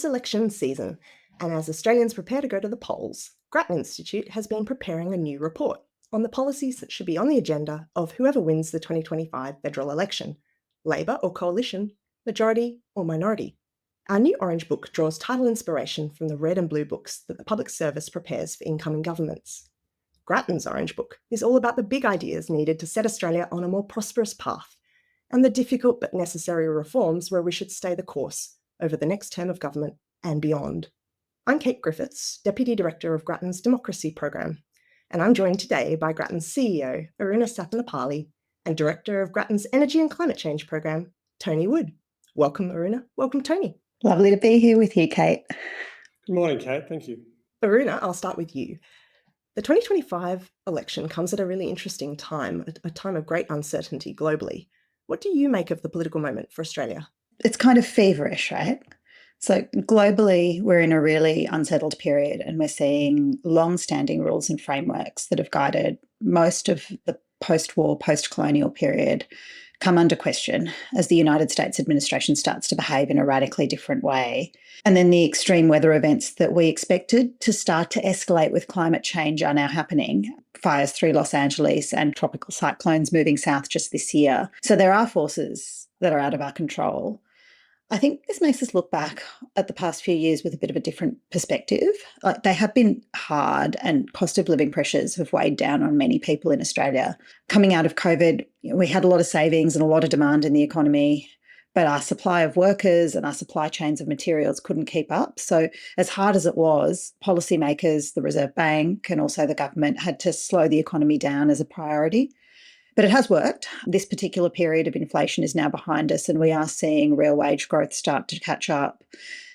It's election season, and as Australians prepare to go to the polls, Grattan Institute has been preparing a new report on the policies that should be on the agenda of whoever wins the 2025 federal election, Labor or coalition, majority or minority. Our new Orange Book draws title inspiration from the red and blue books that the public service prepares for incoming governments. Grattan's Orange Book is all about the big ideas needed to set Australia on a more prosperous path, and the difficult but necessary reforms where we should stay the course over the next term of government and beyond. I'm Kate Griffiths, Deputy Director of Grattan's Democracy Program, and I'm joined today by Grattan's CEO, Aruna Sathanapally, and Director of Grattan's Energy and Climate Change Program, Tony Wood. Welcome, Aruna. Welcome, Tony. Lovely to be here with you, Kate. Good morning, Kate. Thank you. Aruna, I'll start with you. The 2025 election comes at a really interesting time, a time of great uncertainty globally. What do you make of the political moment for Australia? It's kind of feverish, right? So globally, we're in a really unsettled period, and we're seeing long-standing rules and frameworks that have guided most of the post-war, post-colonial period come under question as the United States administration starts to behave in a radically different way. And then the extreme weather events that we expected to start to escalate with climate change are now happening. Fires through Los Angeles and tropical cyclones moving south just this year. So there are forces that are out of our control. I think this makes us look back at the past few years with a bit of a different perspective. They have been hard, and cost of living pressures have weighed down on many people in Australia. Coming out of COVID, we had a lot of savings and a lot of demand in the economy, but our supply of workers and our supply chains of materials couldn't keep up. So as hard as it was, policymakers, the Reserve Bank and also the government had to slow the economy down as a priority. But it has worked. This particular period of inflation is now behind us, and we are seeing real wage growth start to catch up.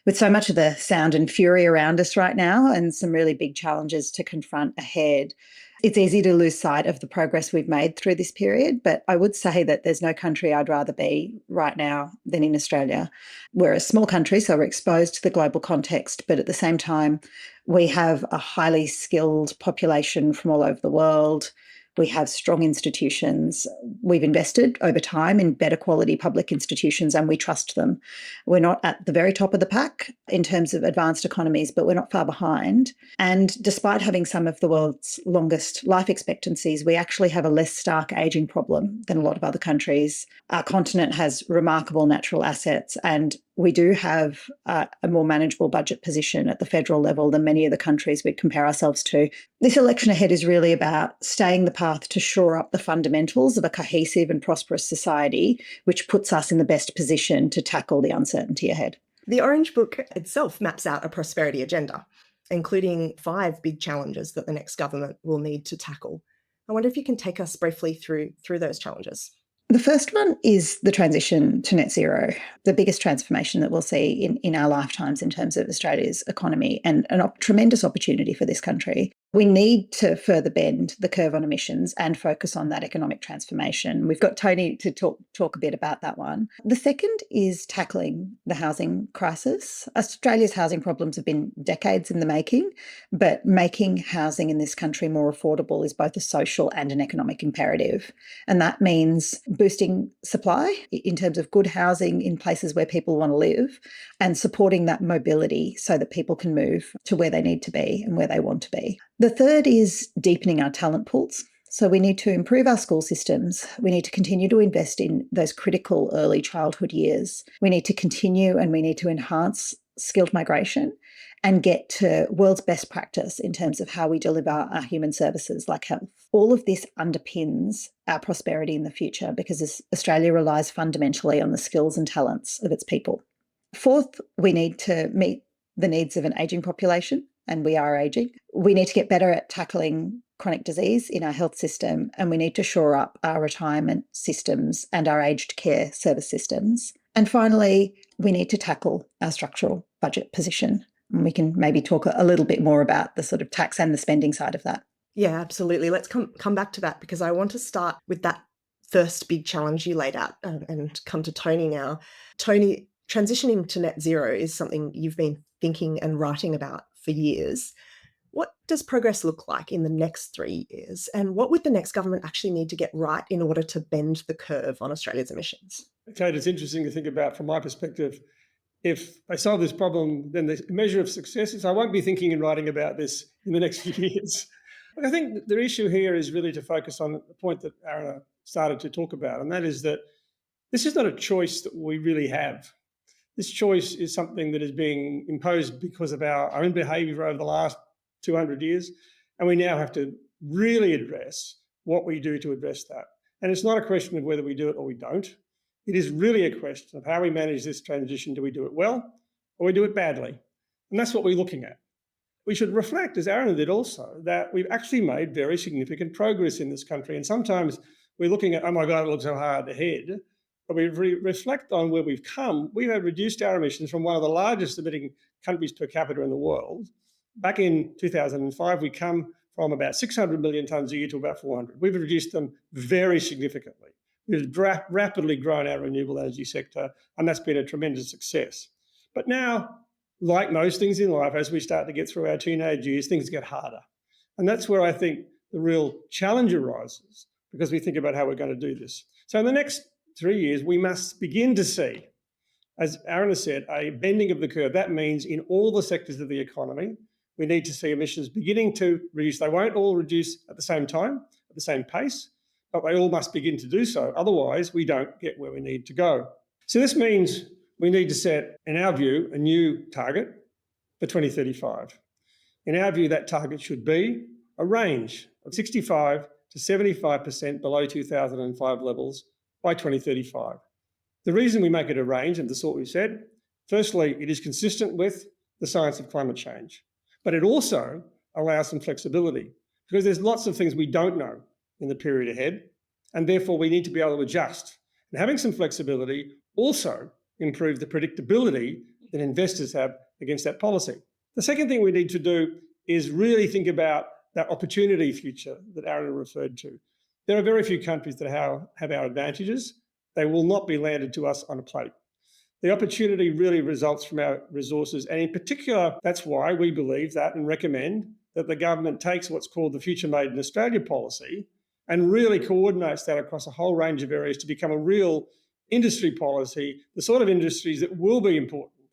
With so much of the sound and fury around us right now and some really big challenges to confront ahead, it's easy to lose sight of the progress we've made through this period. But I would say that there's no country I'd rather be right now than in Australia. We're a small country, so we're exposed to the global context, but at the same time, we have a highly skilled population from all over the world. We have strong institutions. We've invested over time in better quality public institutions, and we trust them. We're not at the very top of the pack in terms of advanced economies, but we're not far behind. And despite having some of the world's longest life expectancies, we actually have a less stark ageing problem than a lot of other countries. Our continent has remarkable natural assets, and we do have a more manageable budget position at the federal level than many of the countries we compare ourselves to. This election ahead is really about staying the path to shore up the fundamentals of a cohesive and prosperous society, which puts us in the best position to tackle the uncertainty ahead. The Orange Book itself maps out a prosperity agenda, including 5 big challenges that the next government will need to tackle. I wonder if you can take us briefly through those challenges. The first one is the transition to net zero, the biggest transformation that we'll see in our lifetimes in terms of Australia's economy, and a tremendous opportunity for this country. We need to further bend the curve on emissions and focus on that economic transformation. We've got Tony to talk a bit about that one. The second is tackling the housing crisis. Australia's housing problems have been decades in the making, but making housing in this country more affordable is both a social and an economic imperative. And that means boosting supply in terms of good housing in places where people want to live, and supporting that mobility so that people can move to where they need to be and where they want to be. The third is deepening our talent pools. So we need to improve our school systems. We need to continue to invest in those critical early childhood years. We need to continue and we need to enhance skilled migration and get to world's best practice in terms of how we deliver our human services like health. All of this underpins our prosperity in the future because Australia relies fundamentally on the skills and talents of its people. Fourth, we need to meet the needs of an ageing population, and we are ageing. We need to get better at tackling chronic disease in our health system, and we need to shore up our retirement systems and our aged care service systems. And finally, we need to tackle our structural budget position. And we can maybe talk a little bit more about the sort of tax and the spending side of that. Yeah, absolutely. Let's come back to that, because I want to start with that first big challenge you laid out and come to Tony now. Tony, transitioning to net zero is something you've been thinking and writing about for years. What does progress look like in the next 3 years? And what would the next government actually need to get right in order to bend the curve on Australia's emissions? Kate, it's interesting to think about, from my perspective, if they solve this problem, then the measure of success is I won't be thinking and writing about this in the next few years. But I think the issue here is really to focus on the point that Aruna started to talk about, and that is that this is not a choice that we really have. This choice is something that is being imposed because of our own behaviour over the last 200 years, and we now have to really address what we do to address that. And it's not a question of whether we do it or we don't. It is really a question of how we manage this transition. Do we do it well or we do it badly? And that's what we're looking at. We should reflect, as Aruna did also, that we've actually made very significant progress in this country. And sometimes we're looking at, oh my God, it looks so hard ahead. But we reflect on where we've come. We have reduced our emissions from one of the largest emitting countries per capita in the world. Back in 2005, we come from about 600 million tonnes a year to about 400. We've reduced them very significantly. We've rapidly grown our renewable energy sector, and that's been a tremendous success. But now, like most things in life, as we start to get through our teenage years, things get harder. And that's where I think the real challenge arises, because we think about how we're going to do this. So in the next 3 years, we must begin to see, as Aruna said, a bending of the curve. That means in all the sectors of the economy, we need to see emissions beginning to reduce. They won't all reduce at the same time, at the same pace, but they all must begin to do so. Otherwise, we don't get where we need to go. So this means we need to set, in our view, a new target for 2035. In our view, that target should be a range of 65 to 75% below 2005 levels by 2035. The reason we make it a range of the sort we've said, firstly, it is consistent with the science of climate change, but it also allows some flexibility because there's lots of things we don't know in the period ahead, and therefore we need to be able to adjust. And having some flexibility also improves the predictability that investors have against that policy. The second thing we need to do is really think about that opportunity future that Aruna referred to. There are very few countries that have our advantages. They will not be landed to us on a plate. The opportunity really results from our resources, and in particular, that's why we believe that and recommend that the government takes what's called the Future Made in Australia policy and really coordinates that across a whole range of areas to become a real industry policy, the sort of industries that will be important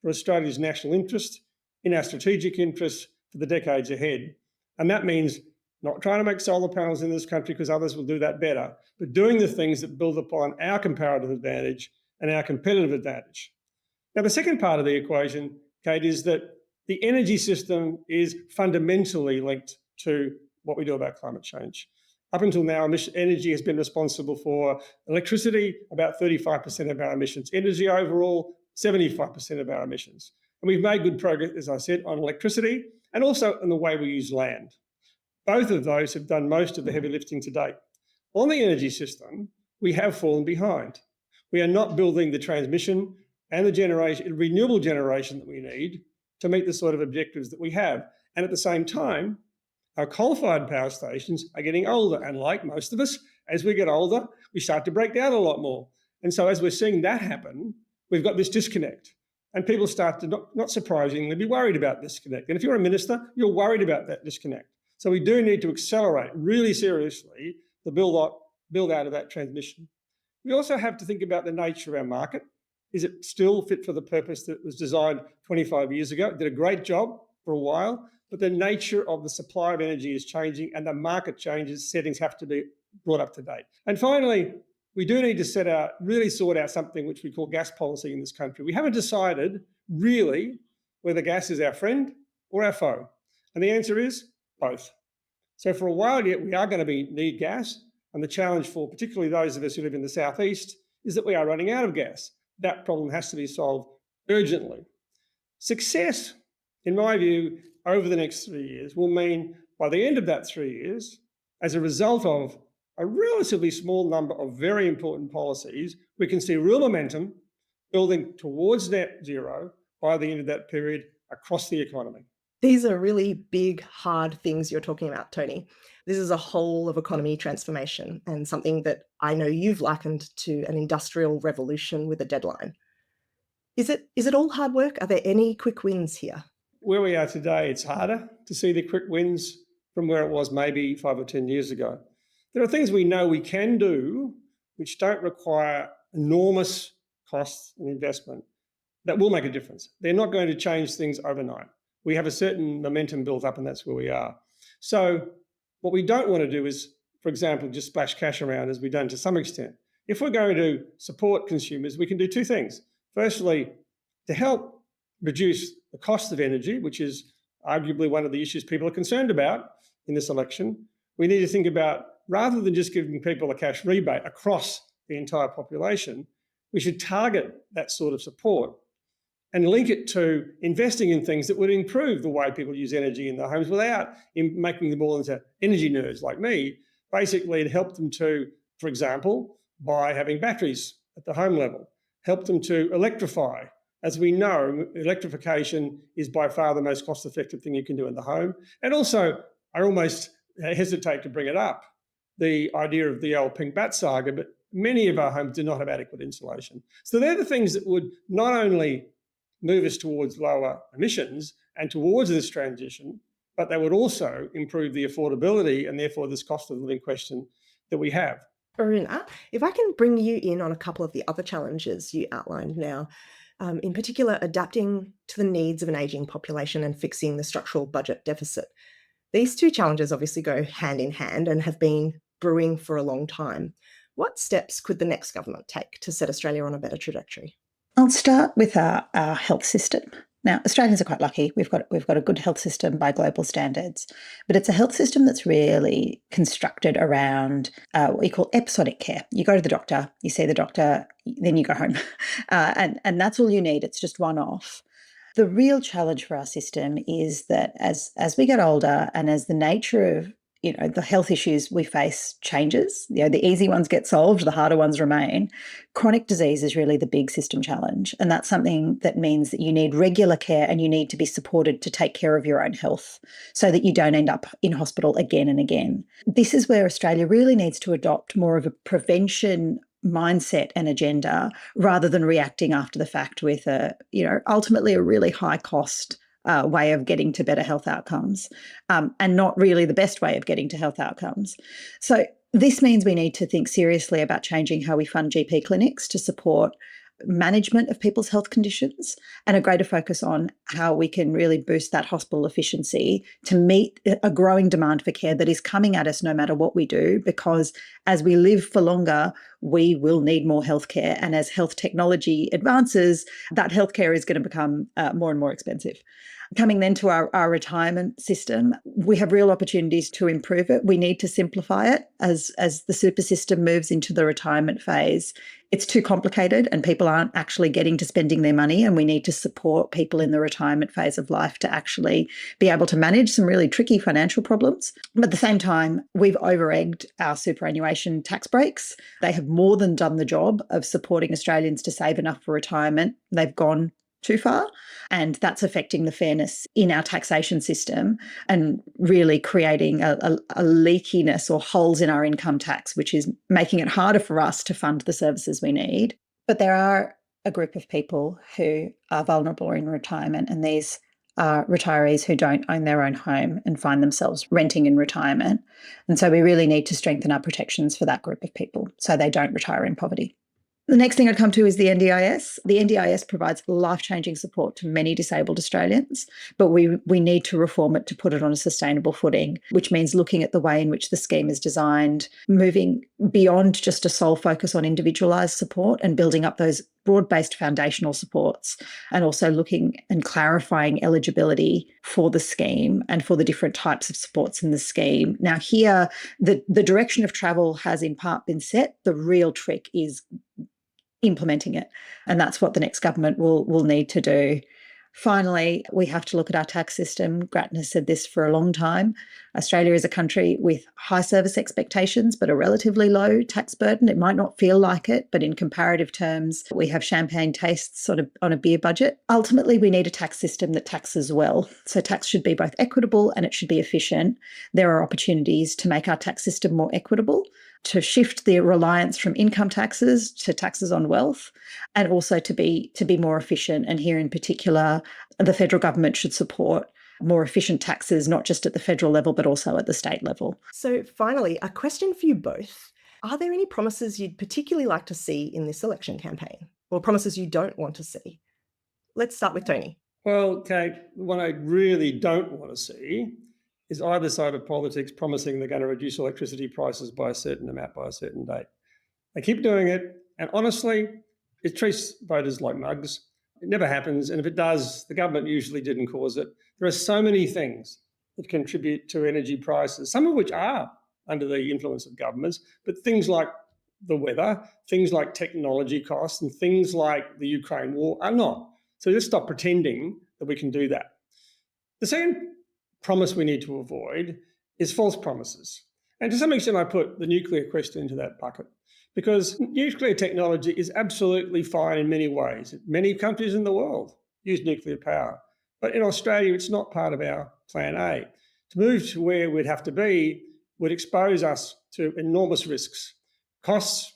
for Australia's national interest, in our strategic interests for the decades ahead. And that means not trying to make solar panels in this country because others will do that better, but doing the things that build upon our comparative advantage and our competitive advantage. Now, the second part of the equation, Kate, is that the energy system is fundamentally linked to what we do about climate change. Up until now, energy has been responsible for electricity, about 35% of our emissions, energy overall, 75% of our emissions. And we've made good progress, as I said, on electricity and also in the way we use land. Both of those have done most of the heavy lifting to date. On the energy system, we have fallen behind. We are not building the transmission and the renewable generation that we need to meet the sort of objectives that we have. And at the same time, our coal-fired power stations are getting older. And like most of us, as we get older, we start to break down a lot more. And so as we're seeing that happen, we've got this disconnect. And people start to, not surprisingly, be worried about disconnect. And if you're a minister, you're worried about that disconnect. So we do need to accelerate really seriously the build out of that transmission. We also have to think about the nature of our market. Is it still fit for the purpose that it was designed 25 years ago? It did a great job for a while, but the nature of the supply of energy is changing and the market changes, settings have to be brought up to date. And finally, we do need to really sort out something which we call gas policy in this country. We haven't decided really whether gas is our friend or our foe. And the answer is both. So for a while yet, we are going to need gas. And the challenge for particularly those of us who live in the southeast is that we are running out of gas. That problem has to be solved urgently. Success, in my view, over the next 3 years will mean by the end of that 3 years, as a result of a relatively small number of very important policies, we can see real momentum building towards net zero by the end of that period across the economy. These are really big, hard things you're talking about, Tony. This is a whole of economy transformation and something that I know you've likened to an industrial revolution with a deadline. Is it all hard work? Are there any quick wins here? Where we are today, it's harder to see the quick wins from where it was maybe 5 or 10 years ago. There are things we know we can do which don't require enormous costs and investment, that will make a difference. They're not going to change things overnight. We have a certain momentum built up, and that's where we are. So what we don't want to do is, for example, just splash cash around as we've done to some extent. If we're going to support consumers, we can do two things. Firstly, to help reduce the cost of energy, which is arguably one of the issues people are concerned about in this election, we need to think about, rather than just giving people a cash rebate across the entire population, we should target that sort of support and link it to investing in things that would improve the way people use energy in their homes without making them all into energy nerds like me. Basically, it helped them to, for example, by having batteries at the home level, help them to electrify. As we know, electrification is by far the most cost-effective thing you can do in the home. And also, I almost hesitate to bring it up, the idea of the old pink bat saga, but many of our homes do not have adequate insulation. So they're the things that would not only move us towards lower emissions and towards this transition, but they would also improve the affordability and therefore this cost of living question that we have. Aruna, if I can bring you in on a couple of the other challenges you outlined now, in particular, adapting to the needs of an ageing population and fixing the structural budget deficit. These two challenges obviously go hand in hand and have been brewing for a long time. What steps could the next government take to set Australia on a better trajectory? I'll start with our health system. Now, Australians are quite lucky. We've got a good health system by global standards, but it's a health system that's really constructed around what you call episodic care. You go to the doctor, you see the doctor, then you go home, and that's all you need. It's just one-off. The real challenge for our system is that as we get older and as the nature of the health issues we face changes, the easy ones get solved, the harder ones remain. Chronic disease is really the big system challenge. And that's something that means that you need regular care and you need to be supported to take care of your own health so that you don't end up in hospital again and again. This is where Australia really needs to adopt more of a prevention mindset and agenda rather than reacting after the fact with ultimately a really high cost way of getting to better health outcomes, and not really the best way of getting to health outcomes. So this means we need to think seriously about changing how we fund GP clinics to support management of people's health conditions and a greater focus on how we can really boost that hospital efficiency to meet a growing demand for care that is coming at us no matter what we do, because as we live for longer, we will need more healthcare. And as health technology advances, that healthcare is going to become more and more expensive. Coming then to our retirement system, we have real opportunities to improve it. We need to simplify it as the super system moves into the retirement phase. It's too complicated and people aren't actually getting to spending their money, and we need to support people in the retirement phase of life to actually be able to manage some really tricky financial problems. But at the same time, we've over-egged our superannuation tax breaks. They have more than done the job of supporting Australians to save enough for retirement. They've gone too far, and that's affecting the fairness in our taxation system and really creating a leakiness or holes in our income tax, which is making it harder for us to fund the services we need. But there are a group of people who are vulnerable in retirement, and these are retirees who don't own their own home and find themselves renting in retirement. And so we really need to strengthen our protections for that group of people so they don't retire in poverty. The next thing I'd come to is the NDIS. The NDIS provides life-changing support to many disabled Australians, but we need to reform it to put it on a sustainable footing, which means looking at the way in which the scheme is designed, moving beyond just a sole focus on individualised support and building up those broad-based foundational supports, and also looking and clarifying eligibility for the scheme and for the different types of supports in the scheme. Now here, the direction of travel has in part been set. The real trick is implementing it. And that's what the next government will need to do. Finally, we have to look at our tax system. Grattan has said this for a long time. Australia is a country with high service expectations, but a relatively low tax burden. It might not feel like it, but in comparative terms, we have champagne tastes sort of on a beer budget. Ultimately, we need a tax system that taxes well. So tax should be both equitable and it should be efficient. There are opportunities to make our tax system more equitable, to shift the reliance from income taxes to taxes on wealth, and also to be more efficient. And here in particular, the federal government should support more efficient taxes, not just at the federal level, but also at the state level. So finally, a question for you both. Are there any promises you'd particularly like to see in this election campaign, or promises you don't want to see? Let's start with Tony. Well, Kate, what I really don't want to see is either side of politics promising they're going to reduce electricity prices by a certain amount by a certain date. They keep doing it, and honestly, it treats voters like mugs. It never happens, and if it does, the government usually didn't cause it. There are so many things that contribute to energy prices, some of which are under the influence of governments, but things like the weather, things like technology costs, and things like the Ukraine war are not. So let's stop pretending that we can do that. The second promise we need to avoid is false promises. And to some extent, I put the nuclear question into that bucket because nuclear technology is absolutely fine in many ways. Many countries in the world use nuclear power. But in Australia, it's not part of our plan A. To move to where we'd have to be would expose us to enormous risks, costs,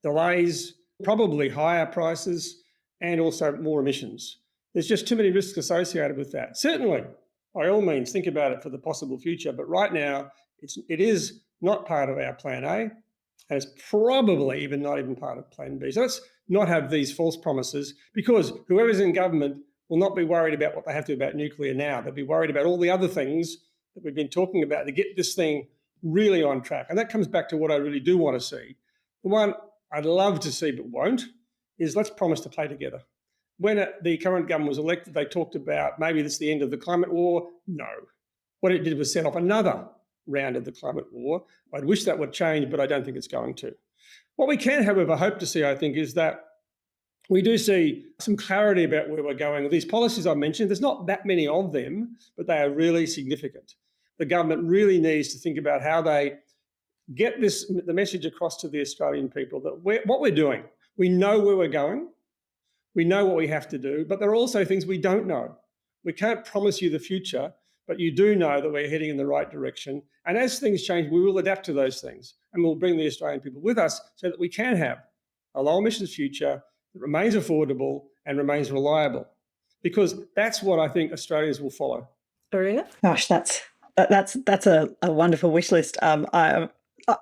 delays, probably higher prices, and also more emissions. There's just too many risks associated with that. Certainly, by all means, think about it for the possible future. But right now, it is not part of our plan A, and it's probably not even part of plan B. So let's not have these false promises, because whoever's in government will not be worried about what they have to do about nuclear now. They'll be worried about all the other things that we've been talking about to get this thing really on track. And that comes back to what I really do want to see. The one I'd love to see but won't is let's promise to play together. When the current government was elected, they talked about maybe this is the end of the climate war. No. What it did was set off another round of the climate war. I'd wish that would change, but I don't think it's going to. What we can, however, hope to see, I think, is that we do see some clarity about where we're going. These policies I mentioned, there's not that many of them, but they are really significant. The government really needs to think about how they get the message across to the Australian people that what we're doing, we know where we're going, we know what we have to do, but there are also things we don't know. We can't promise you the future, but you do know that we're heading in the right direction. And as things change, we will adapt to those things, and we'll bring the Australian people with us so that we can have a low emissions future that remains affordable and remains reliable, because that's what I think Australians will follow. Aruna? Gosh, that's a wonderful wish list.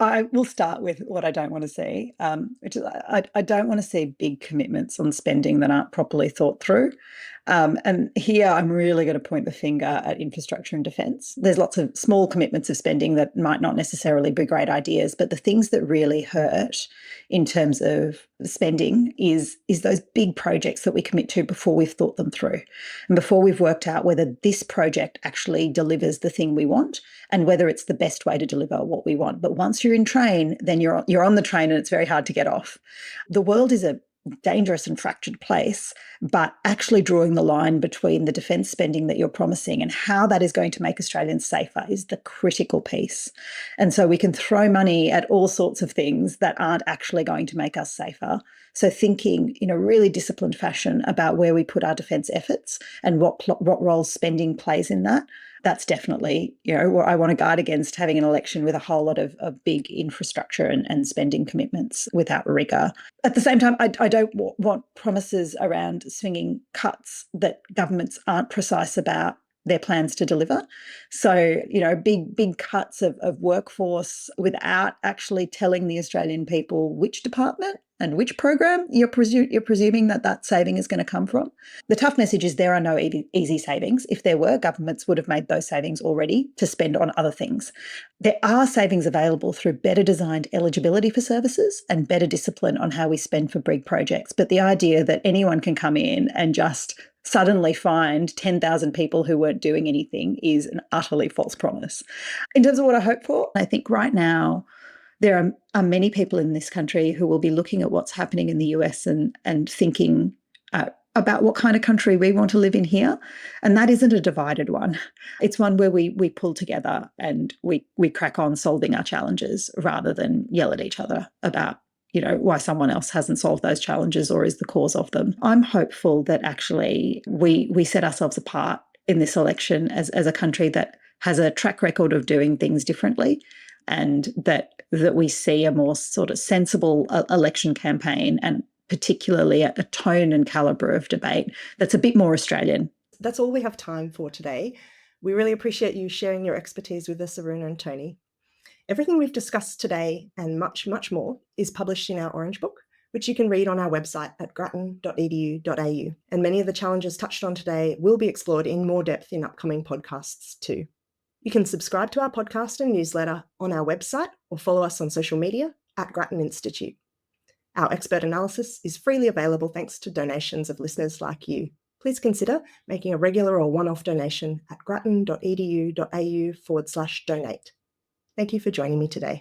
I will start with what I don't want to see, which is I don't want to see big commitments on spending that aren't properly thought through. And here I'm really going to point the finger at infrastructure and defence. There's lots of small commitments of spending that might not necessarily be great ideas, but the things that really hurt in terms of spending is those big projects that we commit to before we've thought them through and before we've worked out whether this project actually delivers the thing we want and whether it's the best way to deliver what we want. But once you're in train, then you're on the train and it's very hard to get off. The world is a dangerous and fractured place, but actually drawing the line between the defence spending that you're promising and how that is going to make Australians safer is the critical piece. And so we can throw money at all sorts of things that aren't actually going to make us safer. So thinking in a really disciplined fashion about where we put our defence efforts and what role spending plays in that. That's definitely, I want to guard against having an election with a whole lot of big infrastructure and spending commitments without rigour. At the same time, I don't want promises around swinging cuts that governments aren't precise about their plans to deliver. So, big cuts of workforce without actually telling the Australian people which department and which program you're presuming that saving is going to come from. The tough message is there are no easy savings. If there were, governments would have made those savings already to spend on other things. There are savings available through better designed eligibility for services and better discipline on how we spend for big projects. But the idea that anyone can come in and just suddenly find 10,000 people who weren't doing anything is an utterly false promise. In terms of what I hope for, I think right now there are many people in this country who will be looking at what's happening in the US and thinking about what kind of country we want to live in here. And that isn't a divided one. It's one where we pull together and we crack on solving our challenges rather than yell at each other about why someone else hasn't solved those challenges or is the cause of them. I'm hopeful that actually we set ourselves apart in this election as a country that has a track record of doing things differently, and that we see a more sort of sensible election campaign, and particularly a tone and calibre of debate that's a bit more Australian. That's all we have time for today. We really appreciate you sharing your expertise with us, Aruna and Tony. Everything we've discussed today and much, much more is published in our Orange Book, which you can read on our website at grattan.edu.au. And many of the challenges touched on today will be explored in more depth in upcoming podcasts too. You can subscribe to our podcast and newsletter on our website or follow us on social media at Grattan Institute. Our expert analysis is freely available thanks to donations of listeners like you. Please consider making a regular or one-off donation at grattan.edu.au/donate. Thank you for joining me today.